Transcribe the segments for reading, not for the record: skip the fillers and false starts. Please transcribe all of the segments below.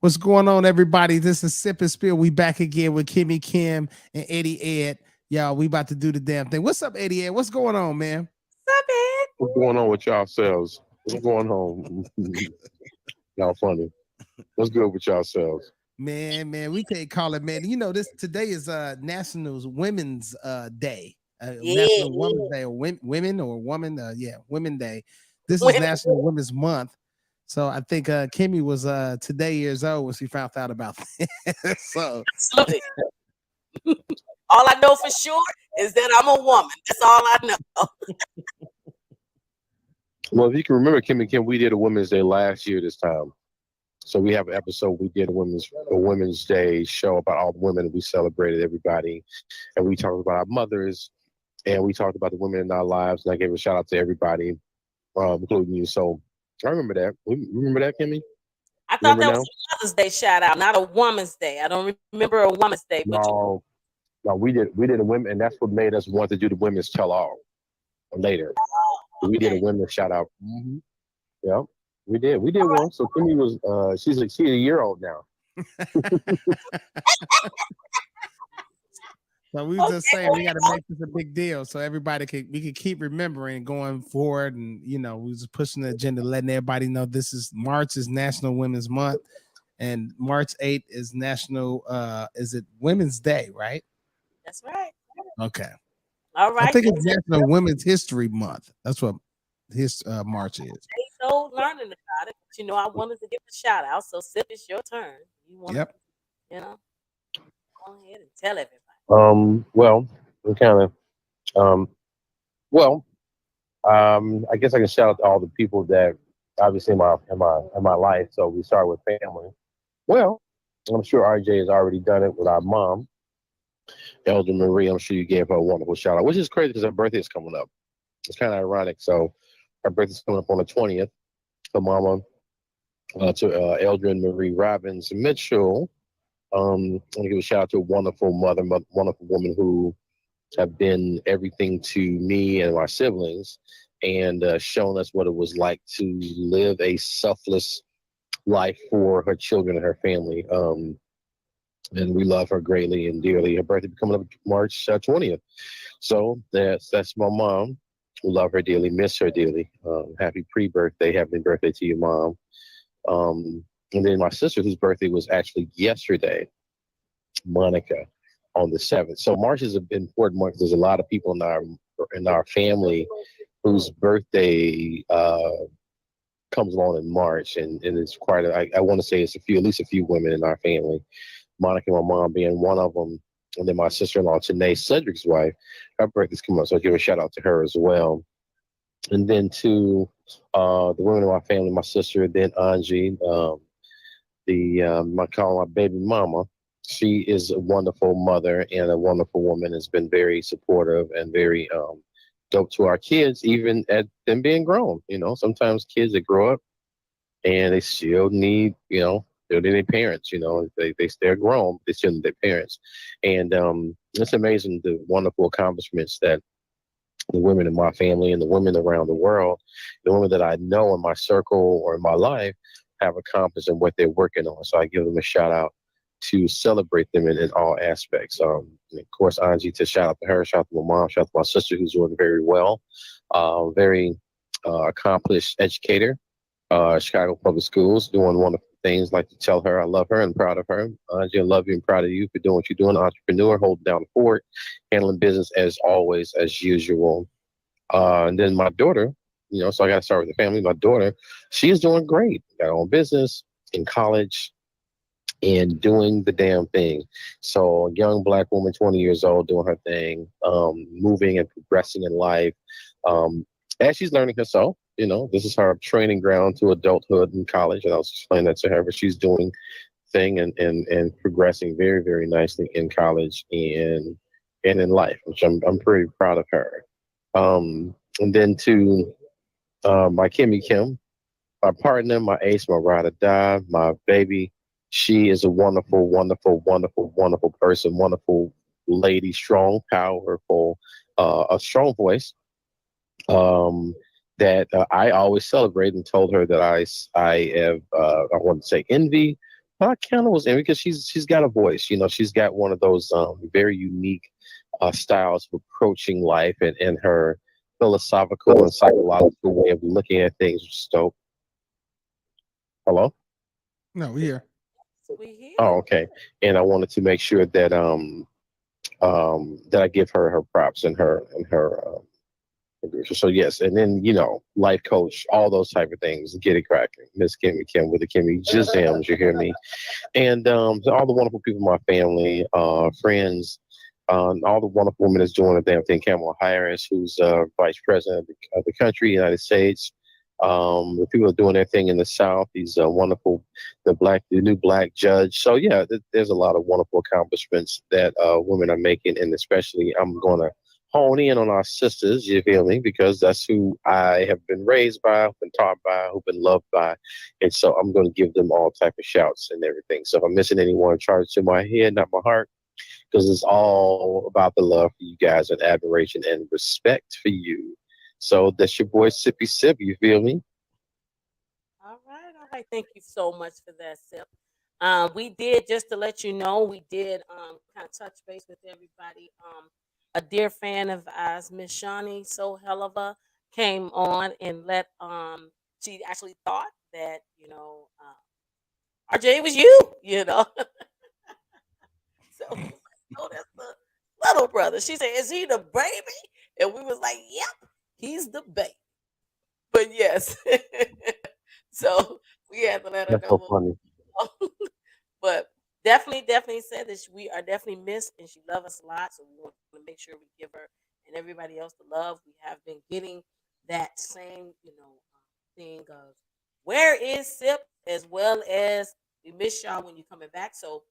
What's going on, everybody? This is Sip and Spill. We back again with Kimmy Kim and Eddie Ed. Y'all, we about to do the damn thing. What's up, Eddie Ed? What's going on, man? What's up, Ed? What's going on with y'all selves? What's going on? Y'all funny. What's good with y'all selves? Man, we can't call it, man. You know, this today is National Women's Day. Yeah, National Women's Day or women or woman, Women Day. This is women. National Women's Month. So I think Kimmy was today years old when she found out about that. So Absolutely. All I know for sure is that I'm a woman. That's all I know. Well, if you can remember, Kim and Kim, we did a Women's Day last year this time. So we have an episode we did a Women's Day show about all the women. We celebrated everybody, and we talked about our mothers, and we talked about the women in our lives. And I gave a shout out to everybody, including you. So I remember that. Remember that, Kimmy? I thought Remember that was now? a Mother's Day shout out, not a Woman's Day. I don't remember a Woman's Day, but No, no, we did a women, and that's what made us want to do the women's tell all later. We did a okay. women's shout out. Yeah, we did one. So Kimmy was she's a year old now. So we were just Okay. saying we got to make this a big deal so everybody we could keep remembering going forward, and we was pushing the agenda, letting everybody know this is March is National Women's Month, and March 8th is National is it Women's Day, right? That's right. Okay, All I right. think it's National Women's History Month. That's what his March is. So learning about it, but I wanted to give a shout out. So, Sip, it's your turn. You want to, Yep. you know, go ahead and tell everybody. Well, we kind of um, well, I guess I can shout out to all the people that obviously in my life. So we start with family. Well, I'm sure RJ has already done it with our mom, Elder Marie. I'm sure you gave her a wonderful shout out, which is crazy because her birthday is coming up. It's kind of ironic. So her birthday's coming up on the 20th. So mama, to Eldrin Marie Robbins Mitchell. I want to give a shout out to a wonderful wonderful woman who have been everything to me and my siblings, and shown us what it was like to live a selfless life for her children and her family. And we love her greatly and dearly. Her birthday coming up March 20th. So that's my mom. We love her dearly, miss her dearly. Happy pre-birthday, happy birthday to your mom. And then my sister, whose birthday was actually yesterday, Monica, on the 7th. So March is an important month. There's a lot of people in our family whose birthday comes along in March, and it's quite. I want to say it's at least a few women in our family. Monica, my mom, being one of them, and then my sister-in-law, Tanae Cedric's wife, her birthday's coming up, so I'll give a shout out to her as well. And then to the women in my family, my sister, then Angie, I call my baby mama. She is a wonderful mother and a wonderful woman. Has been very supportive and very dope to our kids, even at them being grown. Sometimes kids that grow up and they still need, they're their parents. They're grown, they still need their parents, and it's amazing the wonderful accomplishments that the women in my family and the women around the world, the women that I know in my circle or in my life, have accomplished and what they're working on. So I give them a shout out to celebrate them in all aspects. And of course, Angie, to shout out to her, shout out to my mom, shout out to my sister who's doing very well, very accomplished educator, Chicago Public Schools, doing wonderful things. Like to tell her I love her and proud of her. Angie, I love you and proud of you for doing what you're doing. Entrepreneur, holding down the fort, handling business as always, as usual. And then my daughter, so I got to start with the family. My daughter, she is doing great. Got her own business in college and doing the damn thing. So a young black woman, 20 years old, doing her thing, moving and progressing in life. As she's learning herself, this is her training ground to adulthood in college. And I was explaining that to her, but she's doing thing and progressing very, very nicely in college and in life, which I'm pretty proud of her. And then to my Kimmy Kim, my partner, my ace, my ride or die, my baby. She is a wonderful, wonderful, wonderful, wonderful person, wonderful lady, strong, powerful, a strong voice. Um, that I always celebrate and told her that I have, I want to say envy, Kiana was in because she's got a voice. She's got one of those very unique styles of approaching life, and her philosophical and psychological way of looking at things. So, hello. No, we here. We here. Oh, okay. And I wanted to make sure that that I give her props and her. So yes, and then life coach, all those type of things. Get it cracking, Miss Kimmy Kim with the Kimmy Jizams. You hear me? And to all the wonderful people, my family, friends, all the wonderful women that's doing the damn thing. Kamala Harris, who's vice president of the country, United States. The people are doing their thing in the South. These wonderful, the new black judge. So yeah, there's a lot of wonderful accomplishments that women are making, and especially I'm gonna hone in on our sisters. You feel me? Because that's who I have been raised by, been taught by, who've been loved by, and so I'm going to give them all type of shouts and everything. So if I'm missing anyone, charge it to my head, not my heart, because it's all about the love for you guys and admiration and respect for you. So that's your boy Sippy Sip. You feel me? All right, all right. Thank you so much for that, Sip. We did, just to let you know, we did kind of touch base with everybody. A dear fan of ours, Miss Shawnee So Helava, came on and let she actually thought that RJ was you. So we was like, no, that's the little brother. She said, is he the baby? And we was like, yep, he's the baby. But yes. So we had to let her That's so know. funny. But definitely said that we are definitely missed and she loves us a lot. So we want to make sure we give her and everybody else the love. We have been getting that same, thing of where is Sip, as well as we miss y'all when you're coming back. So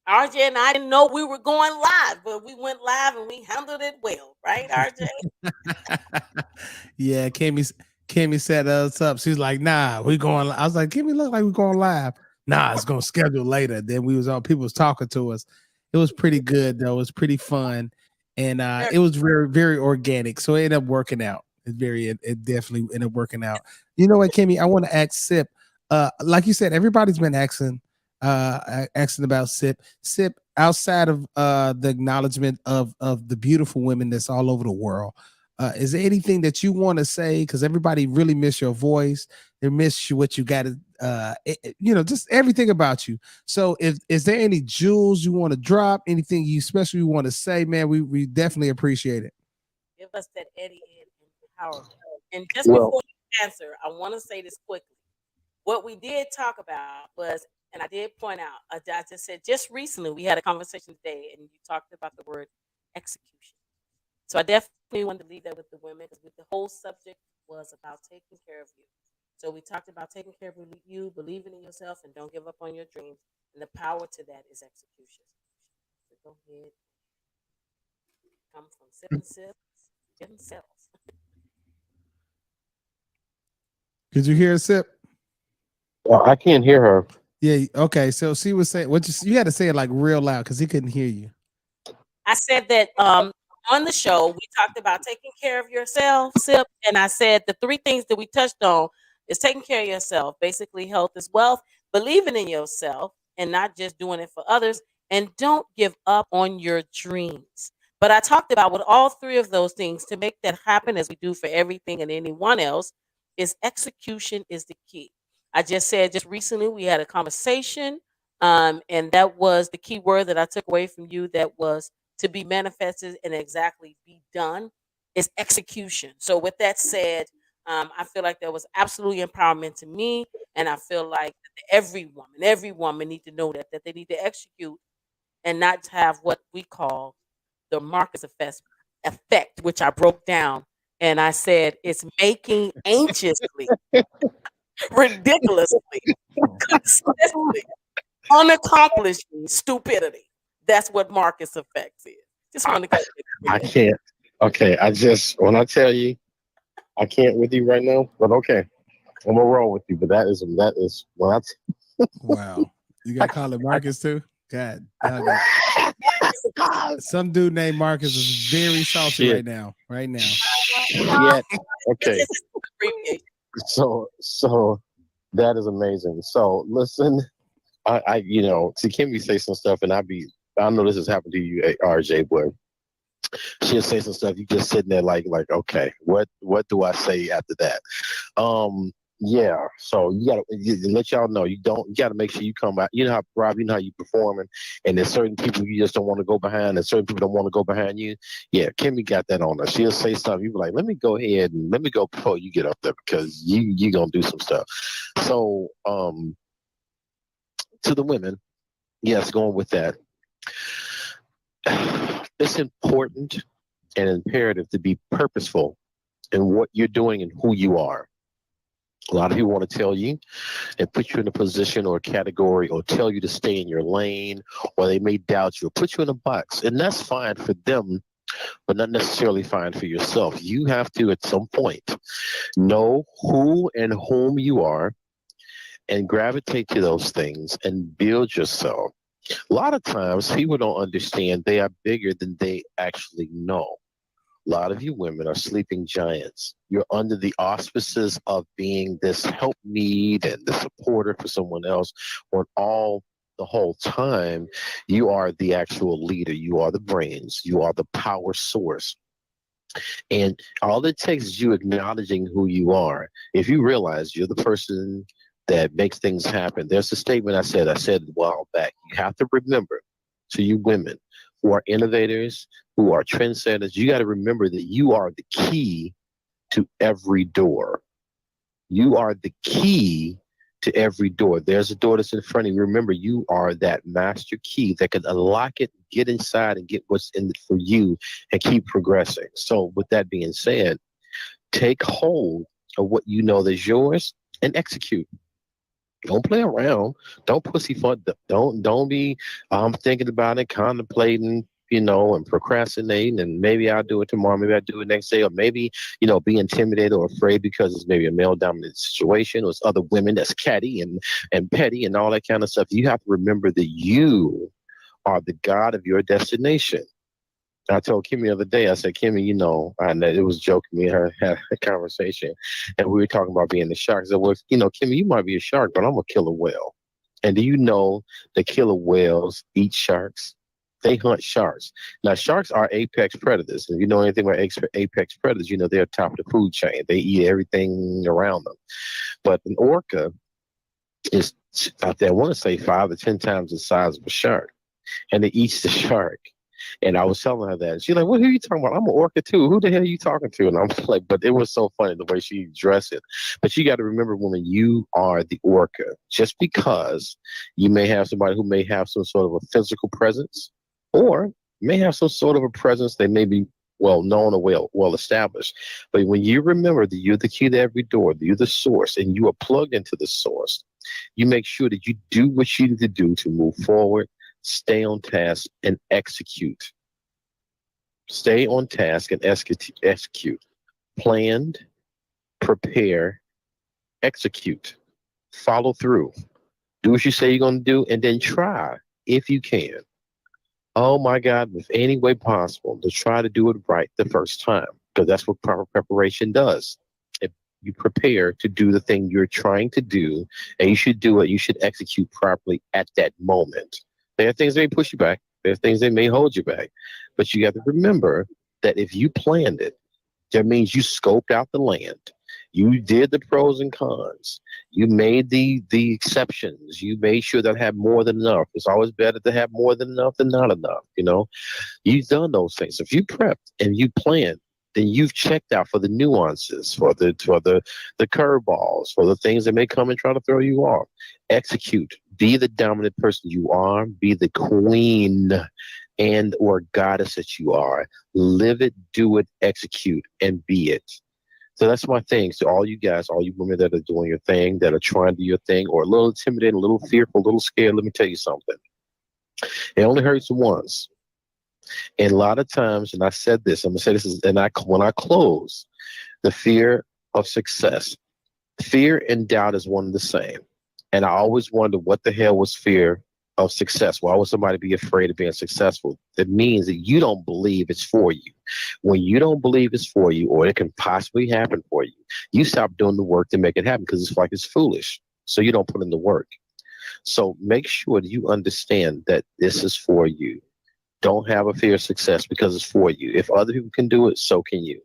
RJ and I didn't know we were going live, but we went live and we handled it well, right, RJ? Yeah, Kimmy set us up. She's like, "Nah, we going." I was like, "Kimmy, look like we going live." Nah, it's gonna schedule later. Then we was all people was talking to us. It was pretty good though. It was pretty fun, and Very it was very organic. So it ended up working out. It definitely ended up working out. You know what, Kimmy? I want to ask Sip. Like you said, everybody's been asking about Sip. Sip, outside of the acknowledgement of the beautiful women that's all over the world. Is there anything that you want to say? Because everybody really miss your voice. They miss you, what you got to, just everything about you. So, is there any jewels you want to drop? Anything you especially want to say, man? We definitely appreciate it. give us that Eddie and empowerment. And just Well, before you answer, I want to say this quickly. What we did talk about was, and I did point out, I just said just recently we had a conversation today, and you talked about the word execution. So I definitely wanted to leave that with the women because the whole subject was about taking care of you. So we talked about taking care of you, believing in yourself, and don't give up on your dreams. And the power to that is execution. So go ahead, come from sip and sip, getting cells. Could you hear a Sip? I can't hear her. Yeah. Okay. So she was saying what you had to say it like real loud because he couldn't hear you. I said that on the show we talked about taking care of yourself, sip, and I said the three things that we touched on is taking care of yourself. Basically, health is wealth. Believing in yourself and not just doing it for others, and don't give up on your dreams. But I talked about with all three of those things to make that happen, as we do for everything and anyone else, is execution is the key. I just said just recently we had a conversation, and that was the key word that I took away from you. That was to be manifested and exactly be done is execution. So with that said, I feel like that was absolutely empowerment to me, and I feel like every woman need to know that they need to execute and not have what we call the Marcus effect, which I broke down, and I said it's making anxiously, ridiculously, consistently unaccomplishing stupidity. That's what Marcus effects is. Just I, want to get I it. can't. Okay, when I tell you, I can't with you right now. But okay, I'm gonna roll with you. But that is when Wow. You got to call it Marcus too. God, dog it. Some dude named Marcus is very salty shit. right now. Right now. No, Yet, okay. it's just an abbreviation. So that is amazing. So listen. see Kimmy say some stuff, and I know this has happened to you, RJ, but she'll say some stuff. You just sitting there like, okay, what do I say after that? Yeah. So you let y'all know you gotta make sure you come out. You know how Rob, you know how you performing, and there's certain people you just don't want to go behind, and certain people don't want to go behind you. Yeah, Kimmy got that on her. She'll say something. You be like, let me go ahead and let me go before you get up there because you gonna do some stuff. So to the women, yes, going with that. It's important and imperative to be purposeful in what you're doing and who you are. A lot of people want to tell you and put you in a position or a category or tell you to stay in your lane, or they may doubt you or put you in a box. And that's fine for them, but not necessarily fine for yourself. You have to, at some point, know who and whom you are and gravitate to those things and build yourself. A lot of times people don't understand they are bigger than they actually know. A lot of you women are sleeping giants. You're under the auspices of being this help need and the supporter for someone else, when the whole time you are the actual leader. You are the brains. You are the power source. And all it takes is you acknowledging who you are. If you realize you're the person that makes things happen, there's a statement I said a while back. You have to remember, to you women who are innovators, who are trendsetters, you got to remember that you are the key to every door. You are the key to every door. There's a door that's in front of you. Remember, you are that master key that can unlock it, get inside, and get what's in it for you and keep progressing. So with that being said, take hold of what you know that's yours and execute. Don't play around. Don't pussyfoot. Don't be thinking about it, contemplating, and procrastinating. And maybe I'll do it tomorrow. Maybe I'll do it next day. Or maybe, be intimidated or afraid because it's maybe a male dominant situation or it's other women that's catty and petty and all that kind of stuff. You have to remember that you are the God of your destination. I told Kimmy the other day, I said, Kimmy, and it was joking. Me and her had a conversation, and we were talking about being the shark. I said, well, Kimmy, you might be a shark, but I'm a killer whale. And do you know the killer whales eat sharks? They hunt sharks. Now, sharks are apex predators. If you know anything about apex predators, they're top of the food chain. They eat everything around them. But an orca is out there, I want to say 5 to 10 times the size of a shark, and it eats the shark. And I was telling her that. She's like, what are you talking about? I'm an orca too. Who the hell are you talking to? And I'm like, but it was so funny the way she dressed it. But you got to remember, woman, you are the orca. Just because you may have somebody who may have some sort of a physical presence or may have some sort of a presence, they may be well known or well established. But when you remember that you're the key to every door, that you're the source, and you are plugged into the source, you make sure that you do what you need to do to move forward. Stay on task and execute. Stay on task and execute. Planned, prepare, execute. Follow through. Do what you say you're going to do, and then try, if you can. Oh my God, with any way possible, to try to do it right the first time, because that's what proper preparation does. If you prepare to do the thing you're trying to do, and you should do it, you should execute properly at that moment. There are things that may push you back. There are things that may hold you back. But you have to remember that if you planned it, that means you scoped out the land. You did the pros and cons. You made the exceptions. You made sure that I have more than enough. It's always better to have more than enough than not enough. You've done those things. If you prepped and you planned, then you've checked out for the nuances, for the curveballs, for the things that may come and try to throw you off. Execute. Be the dominant person you are. Be the queen and or goddess that you are. Live it, do it, execute, and be it. So that's my thing. So all you guys, all you women that are doing your thing, that are trying to do your thing, or a little intimidated, a little fearful, a little scared, let me tell you something. It only hurts once. And a lot of times, and I said this, I'm gonna say this is, when I close, the fear of success, fear and doubt is one and the same. And I always wondered what the hell was fear of success. Why would somebody be afraid of being successful? It means that you don't believe it's for you. When you don't believe it's for you, or it can possibly happen for you, you stop doing the work to make it happen because it's like it's foolish. So you don't put in the work. So make sure that you understand that this is for you. Don't have a fear of success because it's for you. If other people can do it, so can you.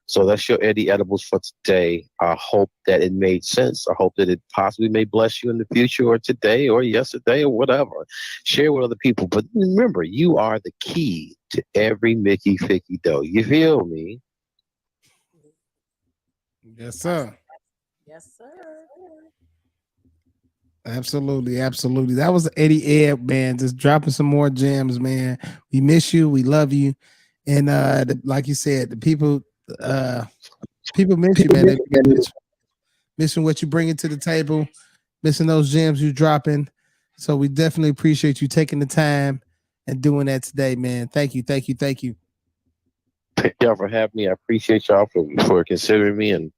So that's your Eddie Edibles for today. I hope that it made sense. I hope that it possibly may bless you in the future or today or yesterday or whatever. Share with other people. But remember, you are the key to every Mickey Ficky dough. You feel me? Yes, Awesome. sir. Yes, sir. Absolutely, absolutely. That was Eddie Ed, man. Just dropping some more gems, man. We miss you. We love you. And like you said, the uh people miss you, man. They missing what you bringing to the table, missing those gems you dropping. So we definitely appreciate you taking the time and doing that today, man. Thank you, thank you, thank you. Thank y'all for having me. I appreciate y'all for considering me and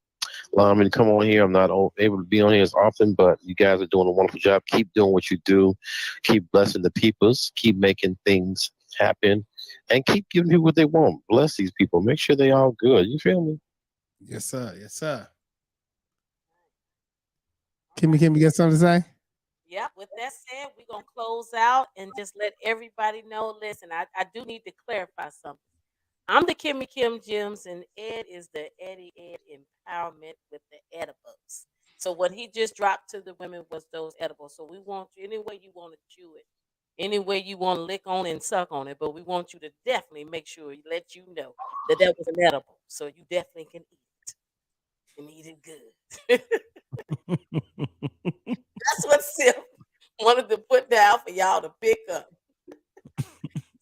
allowing me to come on here. I'm not able to be on here as often, but you guys are doing a wonderful job. Keep doing what you do. Keep blessing the peoples. Keep making things happen, and keep giving people what they want. Bless these people. Make sure they all good. You feel me? Yes, sir. Yes, sir. All right. Kimmy, got something to say? Yeah, with that said, we're gonna close out and just let everybody know. Listen, I do need to clarify something. I'm the Kimmy Kim Gems, and Ed is the Eddie Ed Empowerment with the edibles. So what he just dropped to the women was those edibles. So we want you any way you want to chew it, any way you want to lick on and suck on it, but we want you to definitely make sure you let you know that that was an edible, so you definitely can eat it and eat it good. That's what Sim wanted to put down for y'all to pick up.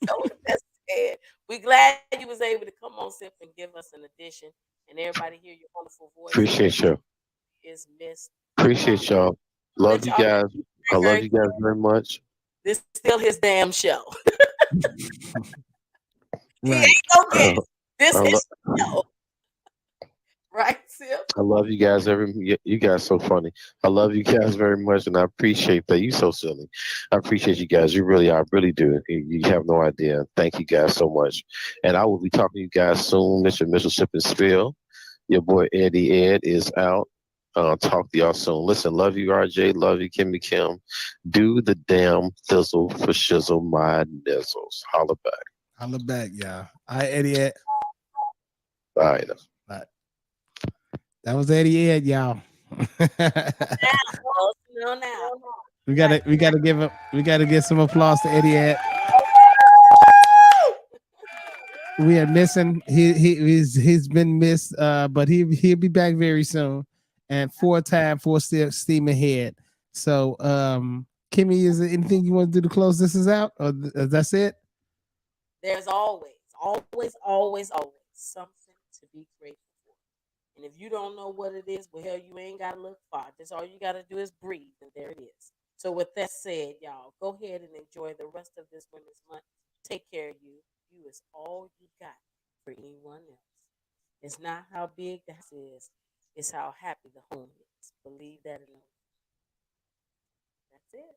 So with that said, we glad you was able to come on, Sip, and give us an addition, and everybody hear your wonderful voice. And Appreciate you. is missed. Appreciate y'all. I'll Love let you y'all know guys. I love very you guys very much. this is still his damn show. He Right. ain't no Uh, guest. This I, lo- is show, right, Sip? I love you guys. You guys so funny. I love you guys very much, and I appreciate that. You so silly. I appreciate you guys. You really, I really do. You have no idea. Thank you guys so much. And I will be talking to you guys soon. Mitchell Sip and Spill. Your boy Eddie Ed is out. Talk to y'all soon. Listen, love you, RJ. Love you, Kimmy Kim. Do the damn thizzle for shizzle my nizzles. Holla back. Holla back, y'all. All right, Eddie Ed. All right. All right. That was Eddie Ed, y'all. Oh, no, now. Right. We gotta give some applause to Eddie Ed. We are missing. He's been missed, but he'll be back very soon. And full steam ahead. So, Kimmy, is there anything you want to do to close this is out, or that's it? There's always something to be grateful for. And if you don't know what it is, well, hell, you ain't got to look far. Just all you got to do is breathe, and there it is. So, with that said, y'all, go ahead and enjoy the rest of this Women's Month. Take care of you. You is all you got for anyone else. It's not how big the house is, it's how happy the home is. Believe that and know. That's it.